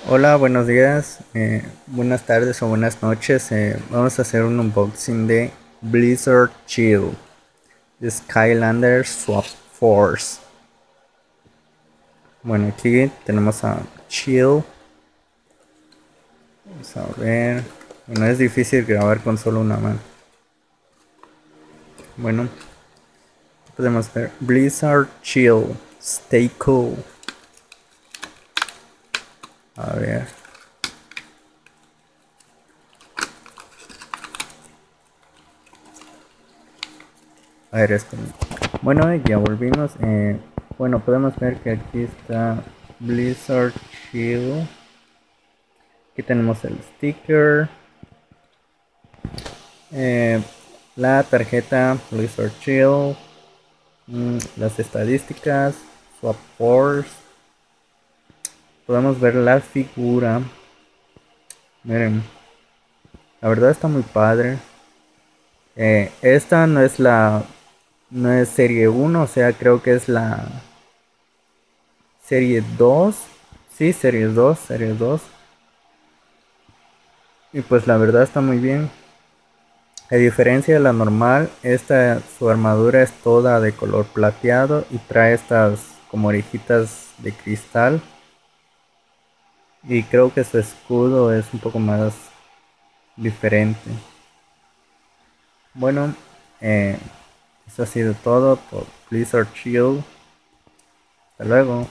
Hola, buenos días, buenas tardes o buenas noches. Vamos a hacer un unboxing de Blizzard Chill Skylander Swap Force. Bueno, aquí tenemos a Chill. Vamos a ver. Bueno, es difícil grabar con solo una mano. Bueno, podemos ver Blizzard Chill Stay Cool. A ver. A ver esto. Bueno, ya volvimos. Bueno, podemos ver que aquí está Blizzard Chill. Aquí tenemos el sticker, eh, la tarjeta Blizzard Chill, las estadísticas, Swap Force. Podemos ver la figura. Miren, la verdad está muy padre. Esta no es serie 1, o sea, creo que es la serie 2. Sí, serie 2. Y pues la verdad está muy bien. A diferencia de la normal, su armadura es toda de color plateado y trae estas como orejitas de cristal. Y creo que su escudo es un poco más diferente. Bueno, eso ha sido todo por Blizzard Shield. Hasta luego.